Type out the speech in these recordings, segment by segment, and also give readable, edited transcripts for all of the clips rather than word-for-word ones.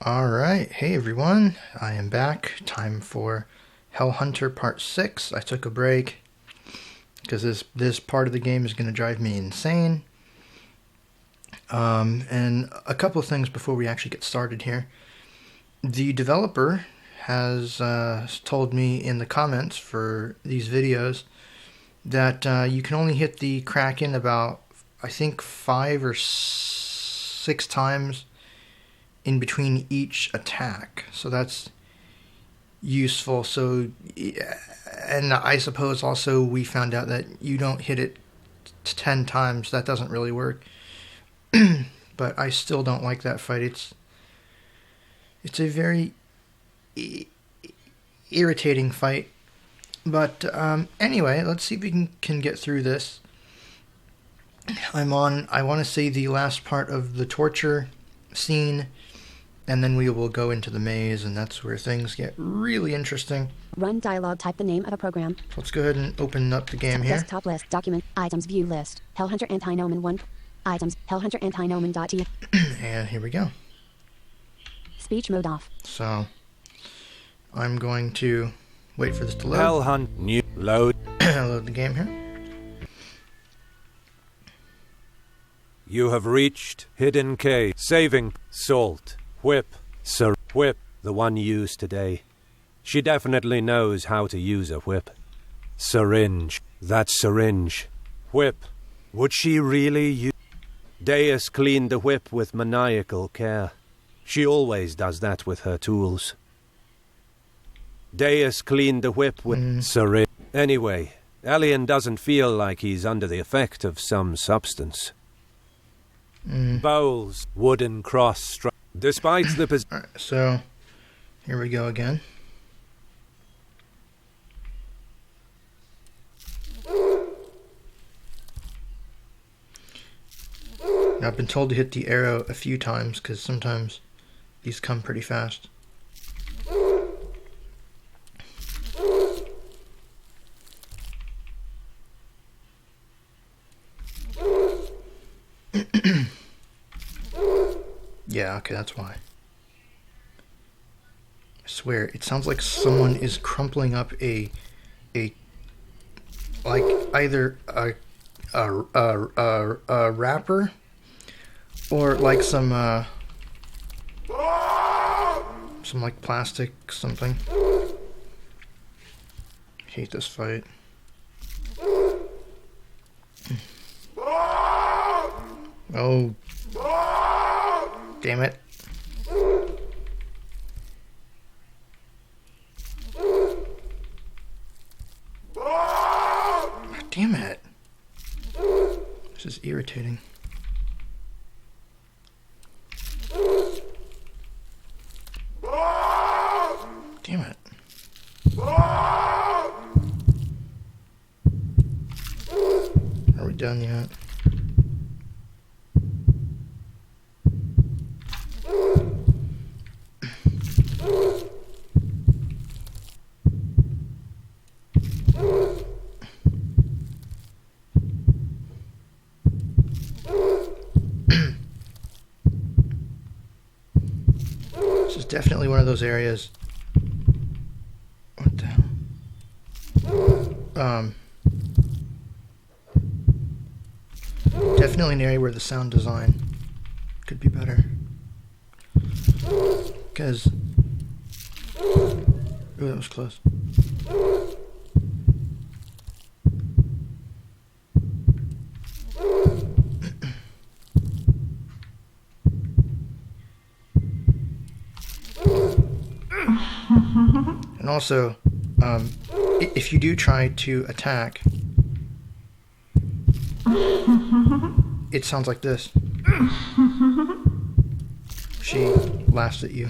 Alright, hey everyone, I am back. Time for Hell Hunter Part 6. I took a break because this part of the game is going to drive me insane. And a couple of things before we actually get started here. The developer has told me in the comments for these videos that you can only hit the Kraken about, I think, 5 or 6 times in between each attack, so that's useful. So, and I suppose also we found out that you don't hit it 10 times. That doesn't really work. But I still don't like that fight. It's a very irritating fight. But anyway, let's see if we can get through this. I want to say the last part of the torture scene, and then we will go into the maze, and that's where things get really interesting. Run dialogue, type the name of a program. So let's go ahead and open up the game here. Desktop list, document, items, view list, Hellhunter AntiNomen 1, items, Hellhunter AntiNomen.t. And here we go. Speech mode off. So I'm going to wait for this to load. Hellhunt new load. Load the game here. You have reached Hidden Cave. Saving Salt. Whip. Sir Whip, the one used today. She definitely knows how to use a whip. Syringe. That syringe. Whip. Would she really use... Deus cleaned the whip with maniacal care. She always does that with her tools. Deus cleaned the whip with syringe. Anyway, Elian doesn't feel like he's under the effect of some substance. Bowls, wooden cross despite the Alright, so here we go again. Now, I've been told to hit the arrow a few times because sometimes these come pretty fast. Yeah, okay, that's why. I swear, it sounds like someone is crumpling up like either a wrapper or like some like plastic something. I hate this fight. Oh. Damn it. Damn it. This is irritating. Damn it. Are we done yet? This is definitely one of those areas. What the hell? Definitely an area where the sound design could be better. Because... Ooh, that was close. And also, if you do try to attack, it sounds like this. She laughs at you.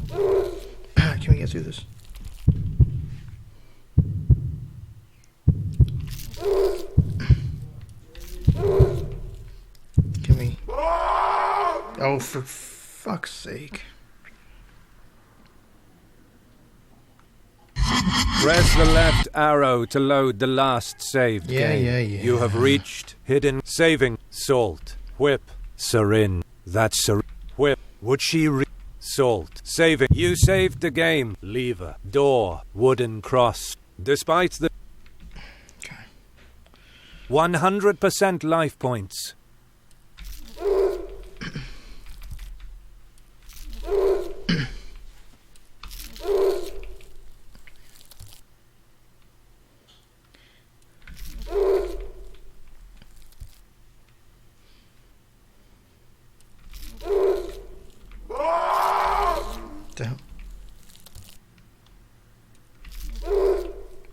Can we get through this? Can we? Oh, for fuck's sake. Press the left arrow to load the last saved game. Yeah. You have reached Hidden Saving Salt. Whip. Syringe. That's Would she Salt. Saving. You saved the game. Lever. Door. Wooden cross. Despite the 100% life points.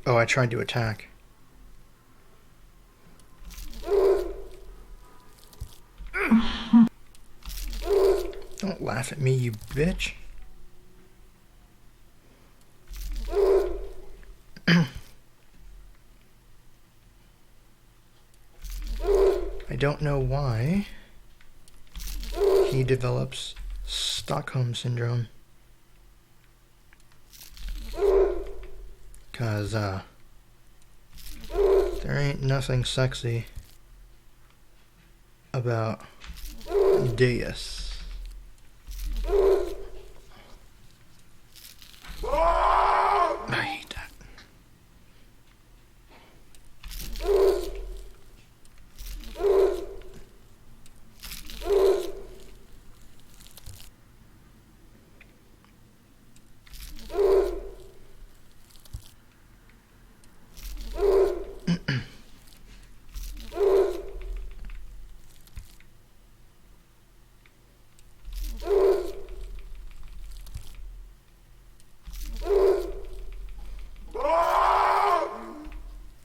Oh, I tried to attack. Don't laugh at me, you bitch. I don't know why he develops Stockholm Syndrome. Cause, there ain't nothing sexy about Deus. I hate that.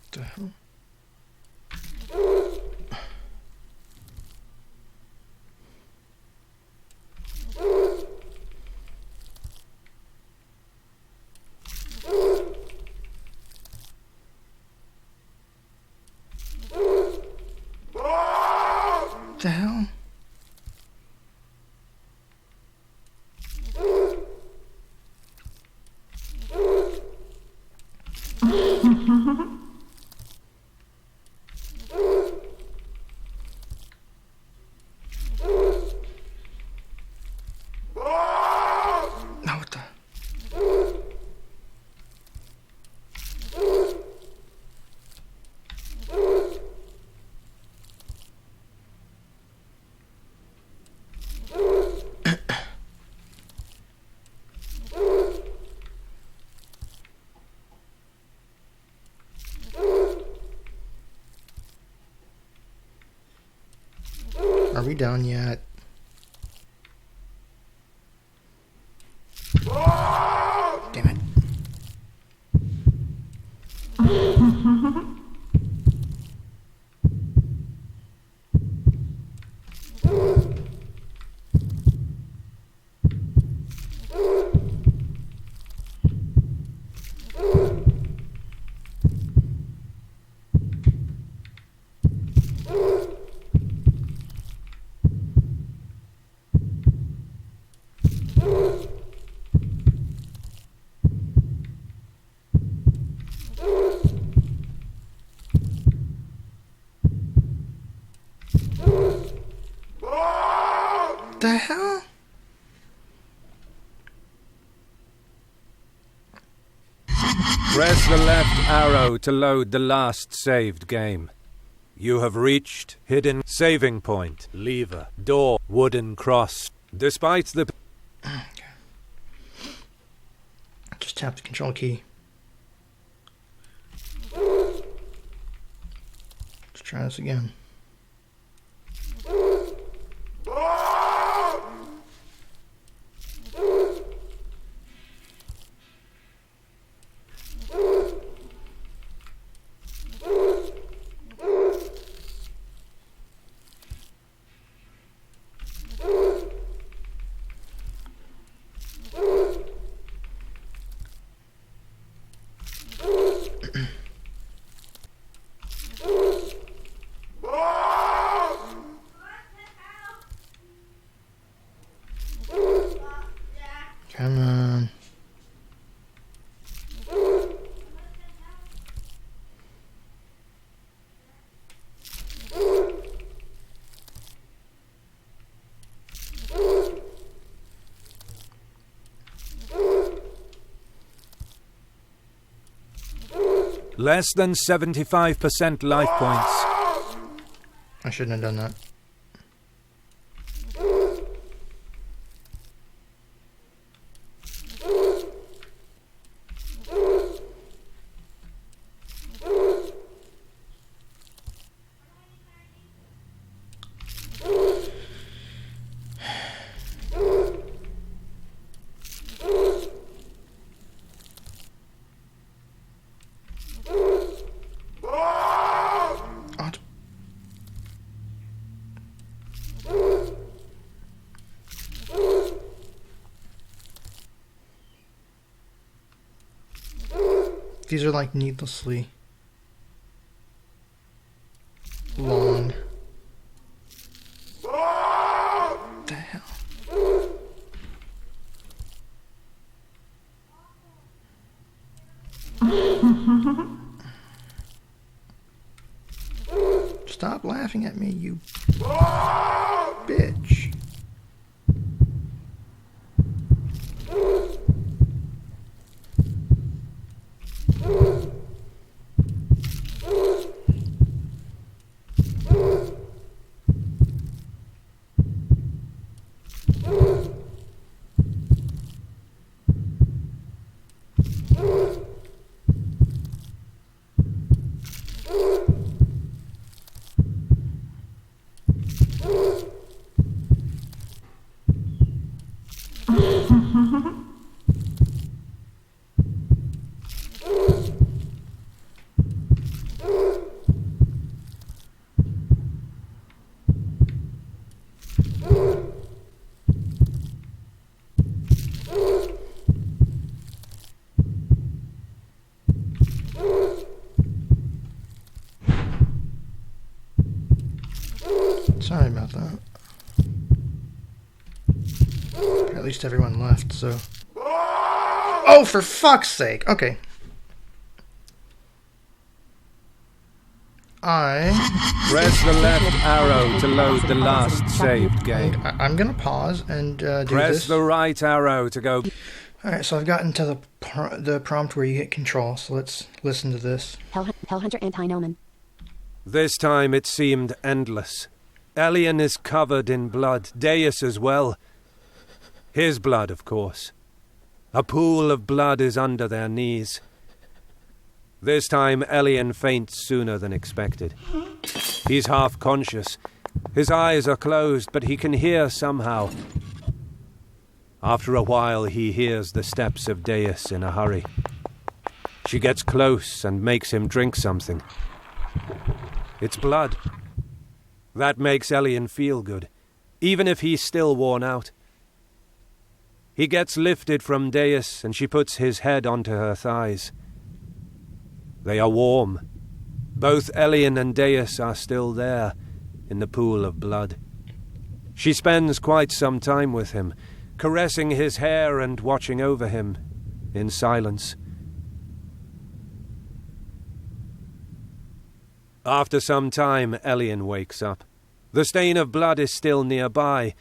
The hell? The hell? Now what the? Are we done yet? Damn it. The hell? Press the left arrow to load the last saved game. You have reached hidden saving point. Lever. Door. Wooden cross. Despite the... Just tap the control key. Let's try this again. Come on. Less than 75% life points. I shouldn't have done that. These are like needlessly long. What the hell? Stop laughing at me, you bitch. Sorry about that. But at least everyone left, so... Oh, for fuck's sake! Okay. Press the left arrow to load the last saved game. I'm gonna pause and do Press this. the right arrow to go. Alright, so I've gotten to the prompt where you hit control, so let's listen to this. Hellhunter AntiNomen. This time it seemed endless. Elian is covered in blood, Deus as well. His blood, of course. A pool of blood is under their knees. This time Elian faints sooner than expected. He's half conscious. His eyes are closed, but he can hear somehow. After a while he hears the steps of Deus in a hurry. She gets close and makes him drink something. It's blood. That makes Elian feel good, even if he's still worn out. He gets lifted from Deus and she puts his head onto her thighs. They are warm. Both Elian and Deus are still there, in the pool of blood. She spends quite some time with him, caressing his hair and watching over him, in silence. After some time, Elian wakes up. The stain of blood is still nearby,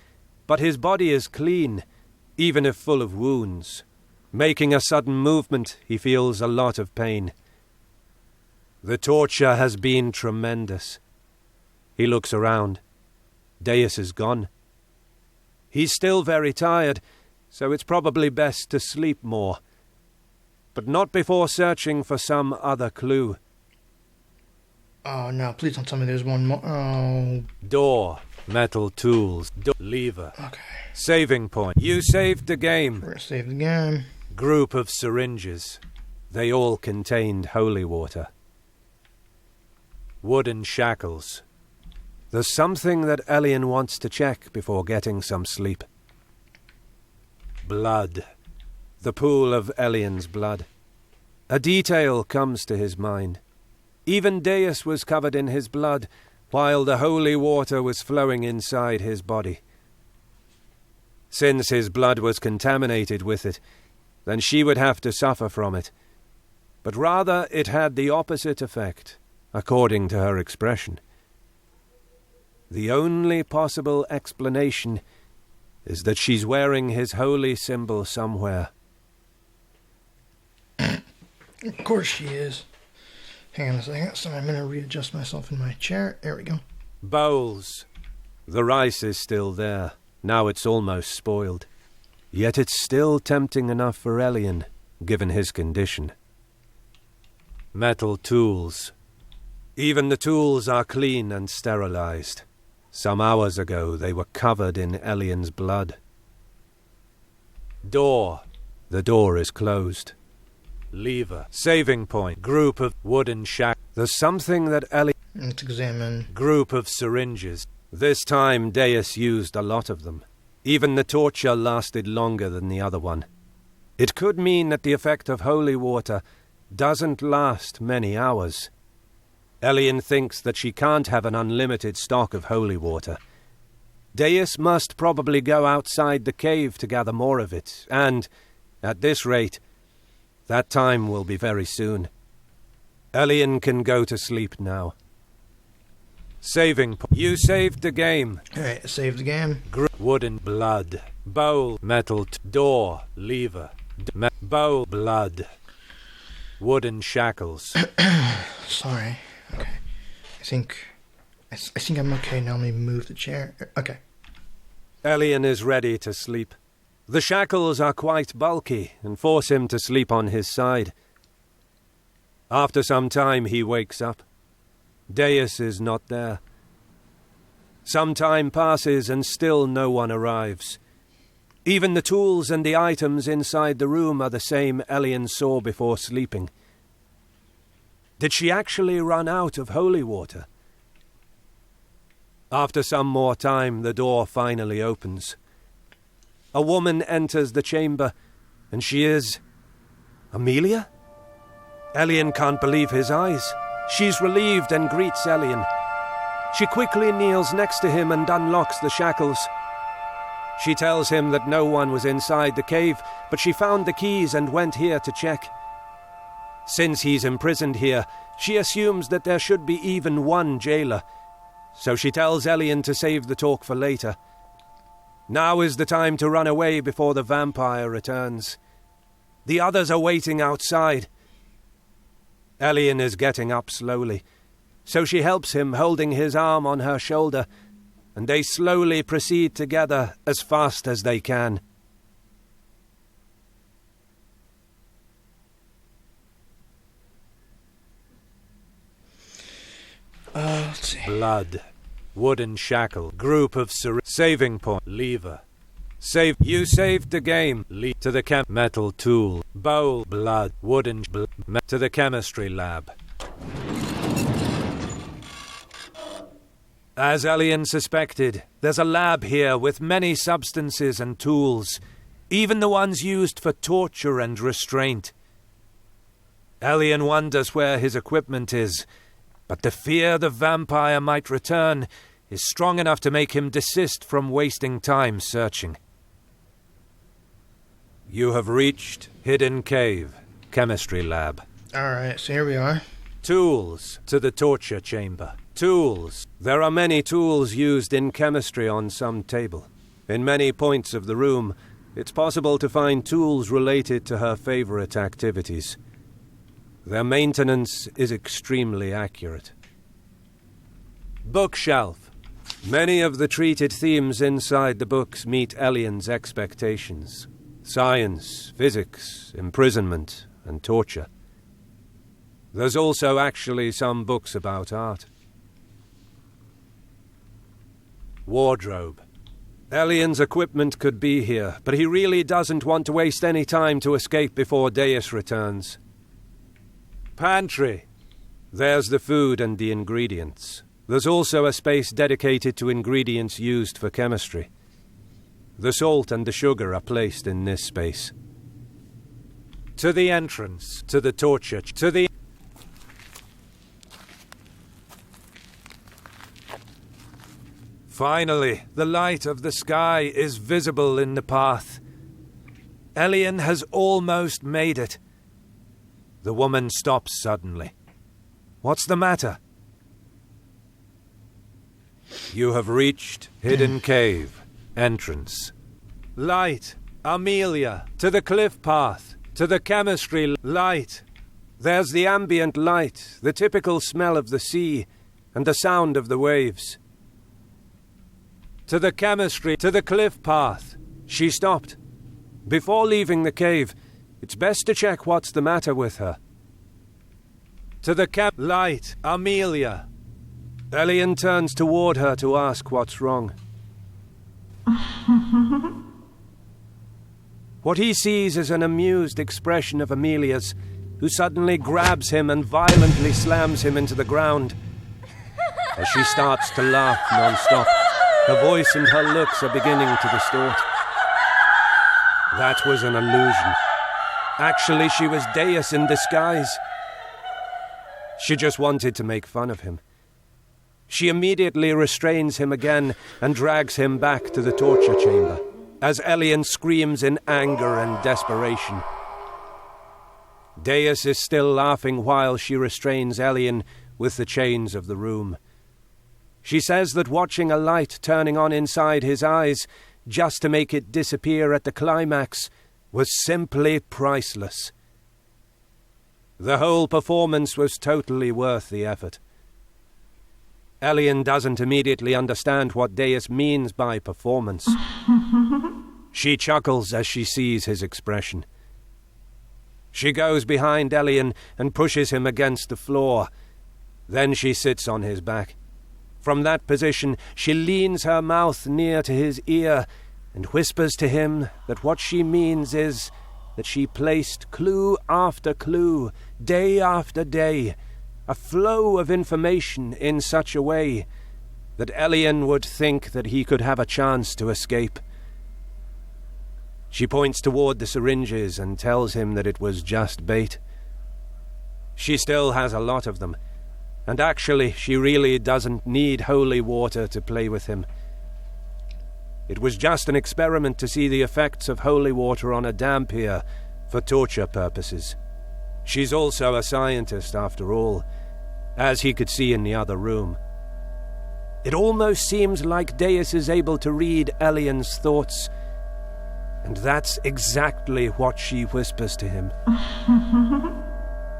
but his body is clean, even if full of wounds. Making a sudden movement, he feels a lot of pain. The torture has been tremendous. He looks around. Deus is gone. He's still very tired, so it's probably best to sleep more. But not before searching for some other clue. Oh no, please don't tell me there's one more. Oh. Door, metal tools, lever. Okay. Saving point. You saved the game. We're gonna save the game. Group of syringes. They all contained holy water. Wooden shackles. There's something that Elian wants to check before getting some sleep. Blood. The pool of Elian's blood. A detail comes to his mind. Even Deus was covered in his blood, while the holy water was flowing inside his body. Since his blood was contaminated with it, then she would have to suffer from it. But rather it had the opposite effect, according to her expression. The only possible explanation is that she's wearing his holy symbol somewhere. Of course she is. Hang on a second. So I'm going to readjust myself in my chair. There we go. Bowls. The rice is still there. Now it's almost spoiled. Yet it's still tempting enough for Elian, given his condition. Metal tools. Even the tools are clean and sterilized. Some hours ago they were covered in Elian's blood. Door. The door is closed. Lever. Saving point. Group of wooden shack. There's something that Let's examine. Group of syringes. This time Deus used a lot of them. Even the torture lasted longer than the other one. It could mean that the effect of holy water doesn't last many hours. Elian thinks that she can't have an unlimited stock of holy water. Deus must probably go outside the cave to gather more of it, and, at this rate, that time will be very soon. Elian can go to sleep now. Saving point. You saved the game. Alright, save the game. Wooden blood. Bowl. Metal door. Lever. Bowl. Blood. Wooden shackles. Sorry. Okay. I think I'm okay now. Let me move the chair. Okay. Elian is ready to sleep. The shackles are quite bulky and force him to sleep on his side. After some time he wakes up. Deus is not there. Some time passes and still no one arrives. Even the tools and the items inside the room are the same Elian saw before sleeping. Did she actually run out of holy water? After some more time, the door finally opens. A woman enters the chamber, and she is... Amelia? Elian can't believe his eyes. She's relieved and greets Elian. She quickly kneels next to him and unlocks the shackles. She tells him that no one was inside the cave, but she found the keys and went here to check. Since he's imprisoned here, she assumes that there should be even one jailer, so she tells Elian to save the talk for later. Now is the time to run away before the vampire returns. The others are waiting outside. Elian is getting up slowly, so she helps him, holding his arm on her shoulder, and they slowly proceed together as fast as they can. Let's see. Blood. Wooden shackle. Group of saving point. Lever. Save. You saved the game. To the metal tool. Bowl. Blood. Wooden. To the chemistry lab. As Elian suspected, there's a lab here with many substances and tools, even the ones used for torture and restraint. Elian wonders where his equipment is, but the fear the vampire might return is strong enough to make him desist from wasting time searching. You have reached Hidden Cave, Chemistry Lab. Alright, so here we are. Tools to the torture chamber. Tools. There are many tools used in chemistry on some table. In many points of the room, it's possible to find tools related to her favorite activities. Their maintenance is extremely accurate. Bookshelf. Many of the treated themes inside the books meet Elian's expectations. Science, physics, imprisonment, and torture. There's also actually some books about art. Wardrobe. Elian's equipment could be here, but he really doesn't want to waste any time to escape before Deus returns. Pantry. There's the food and the ingredients. There's also a space dedicated to ingredients used for chemistry. The salt and the sugar are placed in this space. To the entrance, to the torture, to the... Finally, the light of the sky is visible in the path. Elian has almost made it. The woman stops suddenly. What's the matter? You have reached Hidden Cave, entrance. Light, Amelia, to the cliff path, to the chemistry light. There's the ambient light, the typical smell of the sea, and the sound of the waves. To the chemistry, to the cliff path. She stopped. Before leaving the cave, it's best to check what's the matter with her. To the light, Amelia. Elian turns toward her to ask what's wrong. What he sees is an amused expression of Amelia's, who suddenly grabs him and violently slams him into the ground. As she starts to laugh non-stop, her voice and her looks are beginning to distort. That was an illusion. Actually, she was Deus in disguise. She just wanted to make fun of him. She immediately restrains him again and drags him back to the torture chamber, as Elian screams in anger and desperation. Deus is still laughing while she restrains Elian with the chains of the room. She says that watching a light turning on inside his eyes, just to make it disappear at the climax, was simply priceless. The whole performance was totally worth the effort. Elian doesn't immediately understand what Deus means by performance. She chuckles as she sees his expression. She goes behind Elian and pushes him against the floor. Then she sits on his back. From that position, she leans her mouth near to his ear and whispers to him that what she means is that she placed clue after clue, day after day, a flow of information in such a way that Elian would think that he could have a chance to escape. She points toward the syringes and tells him that it was just bait. She still has a lot of them, and actually she really doesn't need holy water to play with him. It was just an experiment to see the effects of holy water on a Dampier for torture purposes. She's also a scientist, after all, as he could see in the other room. It almost seems like Deus is able to read Elian's thoughts, and that's exactly what she whispers to him.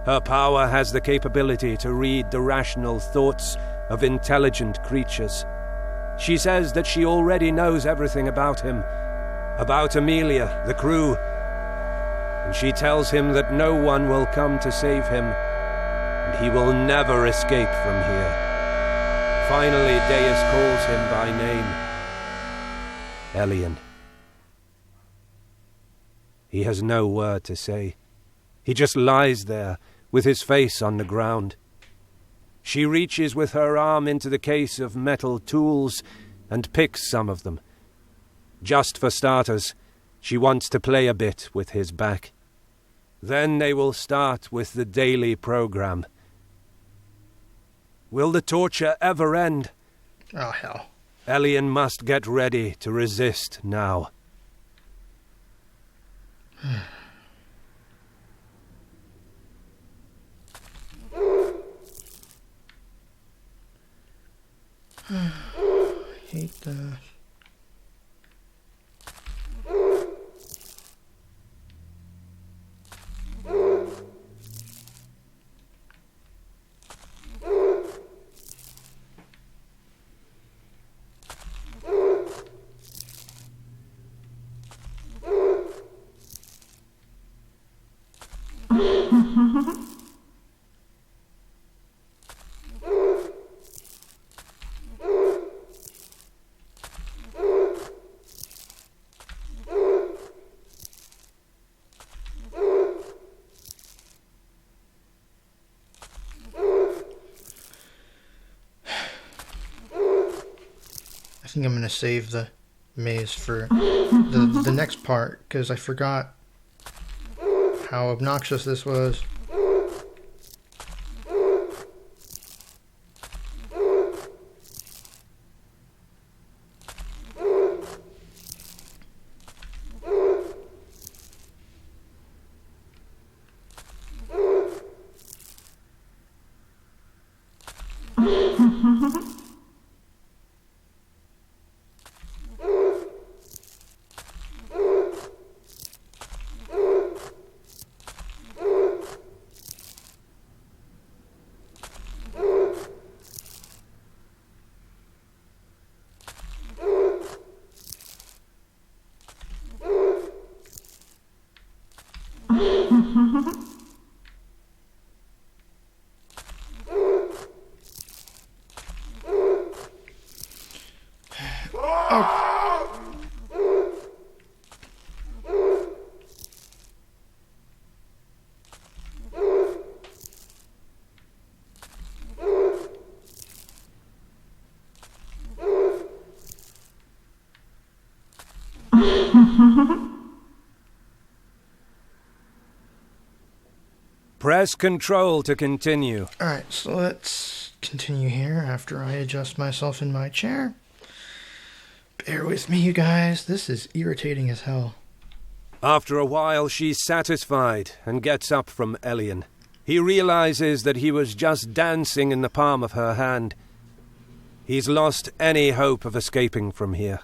Her power has the capability to read the rational thoughts of intelligent creatures. She says that she already knows everything about him, about Amelia, the crew, and she tells him that no one will come to save him, and he will never escape from here. Finally, Deus calls him by name. Elian. He has no word to say. He just lies there, with his face on the ground. She reaches with her arm into the case of metal tools and picks some of them. Just for starters, she wants to play a bit with his back. Then they will start with the daily program. Will the torture ever end? Oh, hell. Elian must get ready to resist now. I hate that. I think I'm going to save the maze for the next part, because I forgot how obnoxious this was. Press Control to continue. Alright, so let's continue here after I adjust myself in my chair. Bear with me, you guys. This is irritating as hell. After a while, she's satisfied and gets up from Elian. He realizes that he was just dancing in the palm of her hand. He's lost any hope of escaping from here.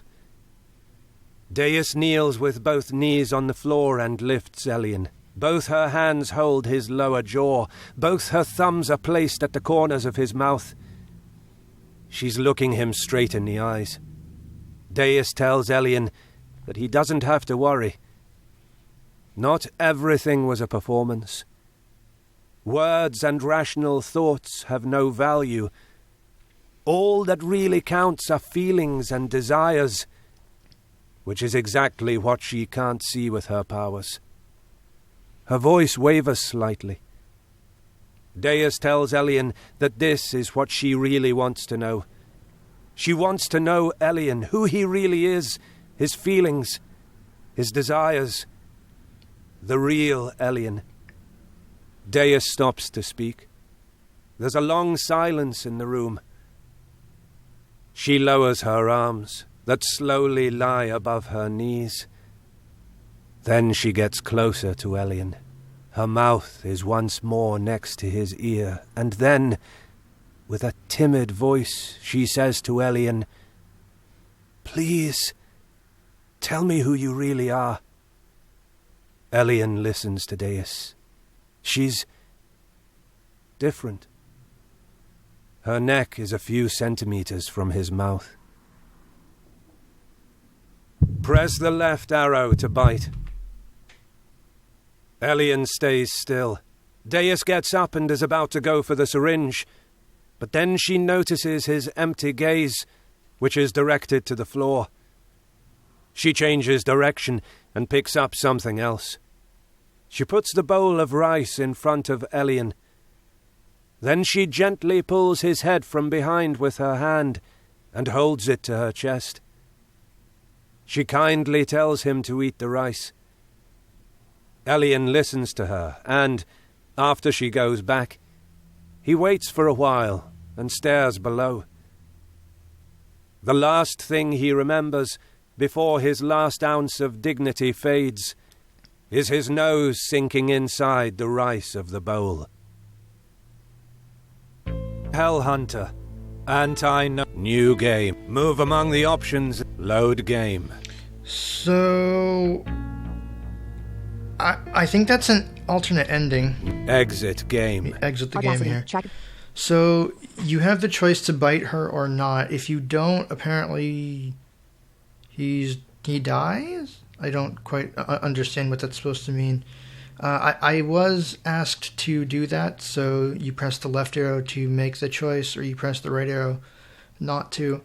Deus kneels with both knees on the floor and lifts Elian. Both her hands hold his lower jaw. Both her thumbs are placed at the corners of his mouth. She's looking him straight in the eyes. Deus tells Elian that he doesn't have to worry. Not everything was a performance. Words and rational thoughts have no value. All that really counts are feelings and desires, which is exactly what she can't see with her powers. Her voice wavers slightly. Deus tells Elian that this is what she really wants to know. She wants to know Elian, who he really is, his feelings, his desires. The real Elian. Deus stops to speak. There's a long silence in the room. She lowers her arms that slowly lie above her knees. Then she gets closer to Elian. Her mouth is once more next to his ear, and then, with a timid voice, she says to Elian, "Please, tell me who you really are." Elian listens to Deus. She's different. Her neck is a few centimeters from his mouth. Press the left arrow to bite. Elian stays still. Deus gets up and is about to go for the syringe, but then she notices his empty gaze, which is directed to the floor. She changes direction and picks up something else. She puts the bowl of rice in front of Elian. Then she gently pulls his head from behind with her hand and holds it to her chest. She kindly tells him to eat the rice. Elian listens to her, and, after she goes back, he waits for a while and stares below. The last thing he remembers, before his last ounce of dignity fades, is his nose sinking inside the rice of the bowl. Hellhunter. AntiNomen. New game. Move among the options. Load game. So... I think that's an alternate ending. Exit game. Exit the Audacity, game here. track- So you have the choice to bite her or not. If you don't, apparently he dies? I don't quite understand what that's supposed to mean. I was asked to do that, so you press the left arrow to make the choice, or you press the right arrow not to.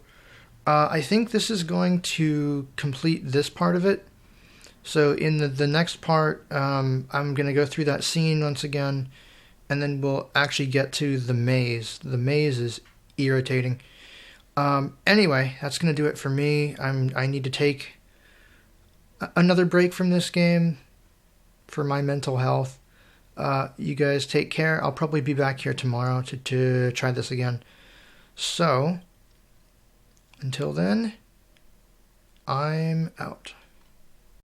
I think this is going to complete this part of it. So in the next part, I'm going to go through that scene once again, and then we'll actually get to the maze. The maze is irritating. Anyway, that's going to do it for me. I need to take another break from this game for my mental health. You guys take care. I'll probably be back here tomorrow to try this again. So, until then, I'm out.